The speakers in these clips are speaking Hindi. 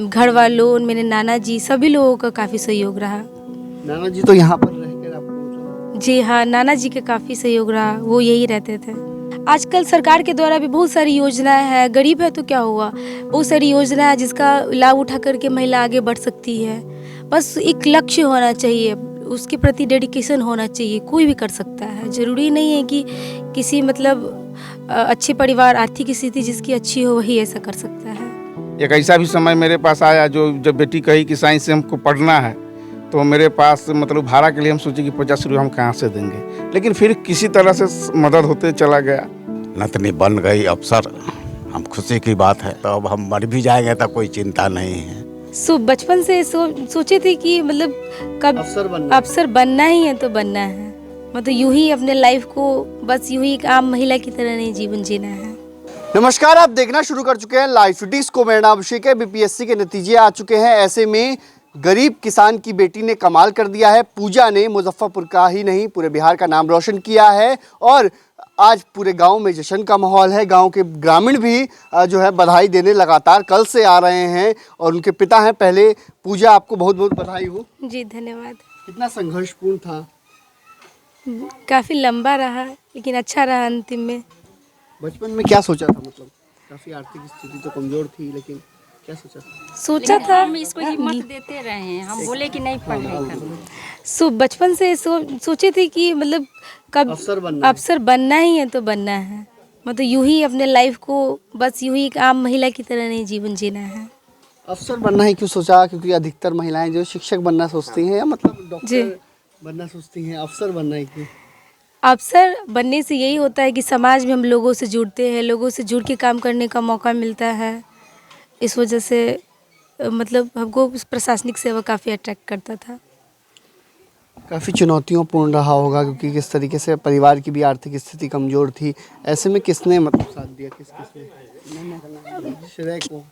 घर वालों, मेरे नाना जी, सभी लोगों का काफ़ी सहयोग रहा। नाना जी तो यहाँ पर रहकर आपको जी हाँ, नाना जी का काफ़ी सहयोग रहा, वो यही रहते थे। आजकल सरकार के द्वारा भी बहुत सारी योजनाएं हैं, गरीब है तो क्या हुआ, बहुत सारी योजना है जिसका लाभ उठा करके महिला आगे बढ़ सकती है। बस एक लक्ष्य होना चाहिए, उसके प्रति डेडिकेशन होना चाहिए, कोई भी कर सकता है। ज़रूरी नहीं है कि किसी अच्छे परिवार, आर्थिक स्थिति जिसकी अच्छी हो वही ऐसा कर सकता है। एक ऐसा भी समय मेरे पास आया जो जब बेटी कही कि साइंस से हमको पढ़ना है, तो मेरे पास भाड़ा के लिए हम सोचे कि 50 रुपये हम कहाँ से देंगे, लेकिन फिर किसी तरह से मदद होते चला गया। नतनी बन गई अफसर, हम खुशी की बात है। तो अब हम मर भी जाएंगे तो कोई चिंता नहीं है। बचपन से सोचे थे कि कब अफसर बनना ही है तो बनना है। यूं ही अपने लाइफ को बस यूं ही एक आम महिला की तरह नहीं जीवन जीना है। नमस्कार, आप देखना शुरू कर चुके हैं लाइव फिटिक्स को। मेरा नाम अभिषेक है। बीपीएससी के नतीजे आ चुके हैं। ऐसे में गरीब किसान की बेटी ने कमाल कर दिया है। पूजा ने मुजफ्फरपुर का ही नहीं पूरे बिहार का नाम रोशन किया है और आज पूरे गांव में जश्न का माहौल है। गांव के ग्रामीण भी जो है बधाई देने लगातार कल से आ रहे हैं और उनके पिता हैं। पहले पूजा, आपको बहुत बहुत बधाई हो। जी धन्यवाद। कितना संघर्षपूर्ण था? काफ़ी लंबा रहा लेकिन अच्छा रहा अंतिम में। बचपन में क्या सोचा था? काफ़ी आर्थिक स्थिति तो कमज़ोर थी, लेकिन क्या सोचा था हम इसको हिम्मत देते रहे हैं। हम बोले कि नहीं पढ़ाई करना। बचपन से सोचे थे कि कब अफसर बनना ही है तो बनना है। यूं ही अपने लाइफ को बस यूं ही एक आम महिला की तरह नहीं जीवन जीना है। अफसर बनना ही क्यों सोचा? क्योंकि अधिकतर महिलाएं जो शिक्षक बनना सोचती हैं या डॉक्टर बनना सोचती हैं, अफसर बनना ही क्यों? अफसर बनने से यही होता है कि समाज में हम लोगों से जुड़ते हैं, लोगों से जुड़ के काम करने का मौका मिलता है। इस वजह से हमको प्रशासनिक सेवा काफ़ी अट्रैक्ट करता था। काफ़ी चुनौतियों पूर्ण रहा होगा, क्योंकि किस तरीके से परिवार की भी आर्थिक स्थिति कमज़ोर थी। ऐसे में किसने साथ दिया? किसने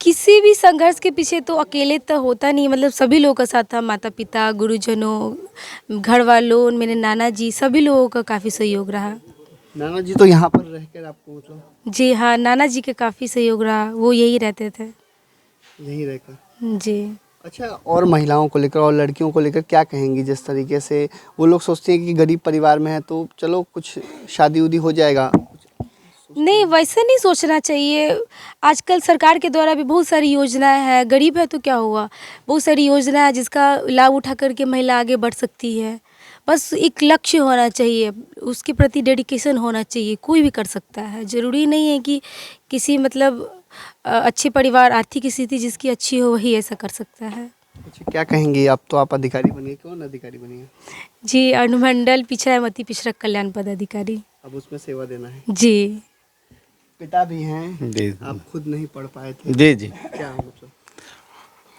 किसी भी संघर्ष के पीछे तो अकेले तो होता नहीं, सभी लोगों का साथ था। माता पिता, गुरुजनों, घर वालों, मेरे नाना जी, सभी लोगों का काफ़ी सहयोग रहा। नाना जी तो यहाँ पर रहकर आपको जी हाँ, नाना जी का काफ़ी सहयोग रहा, वो यही रहते थे। यहीं रहकर? जी। अच्छा, और महिलाओं को लेकर और लड़कियों को लेकर क्या कहेंगी? जिस तरीके से वो लोग सोचते हैं कि गरीब परिवार में है तो चलो कुछ शादी उदी हो जाएगा। नहीं, वैसे नहीं सोचना चाहिए। आजकल सरकार के द्वारा भी बहुत सारी योजनाएं हैं, गरीब है तो क्या हुआ, बहुत सारी योजना है जिसका लाभ उठा करके महिला आगे बढ़ सकती है। बस एक लक्ष्य होना चाहिए, उसके प्रति डेडिकेशन होना चाहिए, कोई भी कर सकता है। ज़रूरी नहीं है कि किसी अच्छे परिवार, आर्थिक स्थिति जिसकी अच्छी हो वही ऐसा कर सकता है। अच्छा, क्या कहेंगे? अब तो आप अधिकारी बनिए। कौन अधिकारी बनिए? जी, अनुमंडल पिछड़ा पिछड़ा कल्याण पदाधिकारी। अब उसमें सेवा देना है। जी। पिता भी हैं जी। आप खुद नहीं पढ़ पाए थे? जी जी। क्या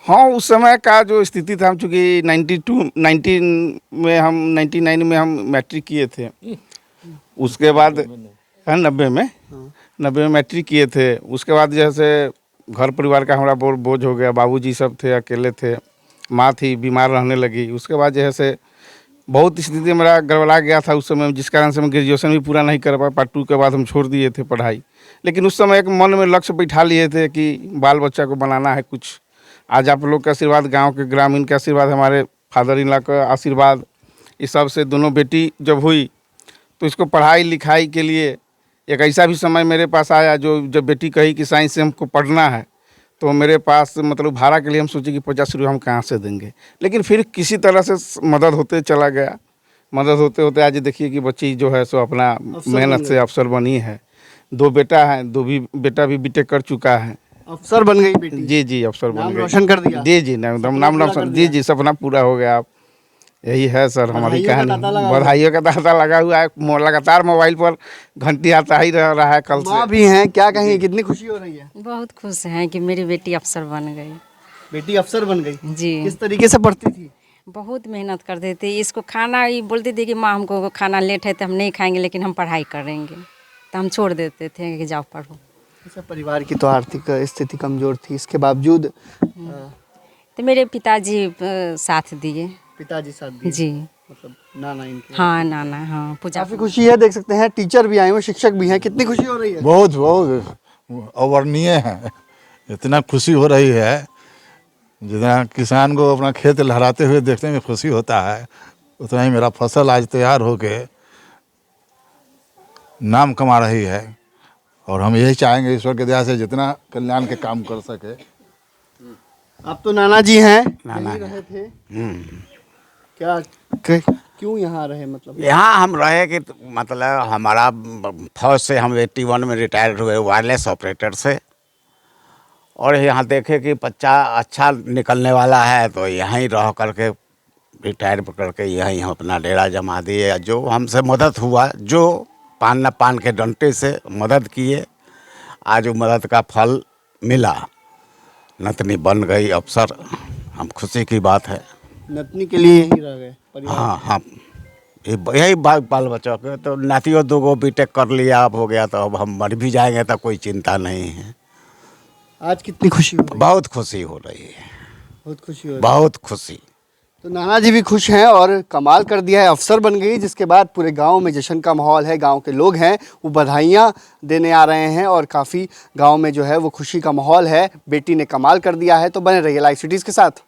हाँ, उस समय का जो स्थिति था, हम चूँकि 99 में हम मैट्रिक किए थे। उसके बाद 90 में मैट्रिक किए थे। उसके बाद जैसे घर परिवार का हमारा बहुत बोझ हो गया। बाबूजी सब थे, अकेले थे, माँ थी, बीमार रहने लगी। उसके बाद जैसे बहुत स्थिति मेरा गड़बड़ा गया था उस समय, जिस कारण से मैं ग्रेजुएशन भी पूरा नहीं कर पाया। पार्ट 2 के बाद हम छोड़ दिए थे पढ़ाई। लेकिन उस समय एक मन में लक्ष्य बैठा लिए थे कि बाल बच्चा को बनाना है कुछ। आज आप लोग का आशीर्वाद, गांव के ग्रामीण का आशीर्वाद, हमारे फादर इन लॉ का आशीर्वाद, इस सब से दोनों बेटी जब हुई तो इसको पढ़ाई लिखाई के लिए एक ऐसा भी समय मेरे पास आया जो जब बेटी कही कि साइंस से हमको पढ़ना है, तो मेरे पास भाड़ा के लिए हम सोचे कि 50 रुपये हम कहाँ से देंगे, लेकिन फिर किसी तरह से मदद होते चला गया। मदद होते होते आज देखिए कि बच्ची जो है सो अपना मेहनत से अफसर बनी है। 2 बेटा हैं, 2 भी बेटा भी बीटेक कर चुका है। अफसर बन गई बेटी? जी जी, अफसर बन गई। रोशन कर दिया? जी जी, नाम रोशन। जी जी, सपना पूरा हो गया। आप यही है सर हमारी कहानी। बधाइयों का तांता लगा हुआ है। लगातार मोबाइल पर घंटी आता ही रह रहा है कल से। माँ भी हैं, क्या कहेंगे? कितनी खुशी हो रही है? बहुत खुश हैं कि मेरी बेटी अफसर बन गई। बेटी अफसर बन गई? जी। किस तरीके से पढ़ती थी? बहुत मेहनत करते थे। इसको खाना ही बोलते थे कि माँ हमको खाना लेट है तो हम नहीं खाएंगे, लेकिन हम पढ़ाई करेंगे, तो हम छोड़ देते थे कि जाओ पढ़ो। अच्छा, परिवार की तो आर्थिक स्थिति कमज़ोर थी, इसके बावजूद तो मेरे पिताजी साथ दिए। पिताजी साथ दिए? जी। नाना इनके? हाँ, नाना। हाँ, पूजा। काफ़ी खुशी है। देख सकते हैं टीचर भी आए हुए, शिक्षक भी हैं। कितनी खुशी हो रही है? बहुत बहुत अवर्णनीय है। इतना खुशी हो रही है जितना किसान को अपना खेत लहराते हुए देखने में खुशी होता है, उतना ही मेरा फसल आज तैयार होके नाम कमा रही है। और हम यही चाहेंगे ईश्वर के दया से जितना कल्याण के काम कर सके। आप तो नाना जी हैं, नाना यहीं रहे थे, हम्म। क्या क्यों यहाँ रहे, मतलब यहाँ हम रहे कि मतलब हमारा फौज से हम 81 में रिटायर हुए वायरलेस ऑपरेटर से, और यहाँ देखे कि बच्चा अच्छा निकलने वाला है तो यहीं रह करके रिटायर करके यहीं हम अपना डेरा जमा दिए। जो हमसे मदद हुआ, जो पान न पान के डंटे से मदद किए, आज वो मदद का फल मिला। नतनी बन गई अफसर, हम खुशी की बात है। नतनी के लिए यहीं रह गए परिवार? हाँ हाँ, यही बाल बच्चों के तो नातियों 2 बीटेक कर लिया, अब हो गया, तो अब हम मर भी जाएंगे तो कोई चिंता नहीं है। आज कितनी खुशी हो रही है? बहुत खुशी हो रही है, बहुत खुशी हो रही है। बहुत खुशी। तो नाना जी भी खुश हैं और कमाल कर दिया है, अफसर बन गई, जिसके बाद पूरे गांव में जश्न का माहौल है। गांव के लोग हैं वो बधाइयां देने आ रहे हैं और काफ़ी गांव में जो है वो खुशी का माहौल है। बेटी ने कमाल कर दिया है। तो बने रहिए लाइव सिटीज़ के साथ।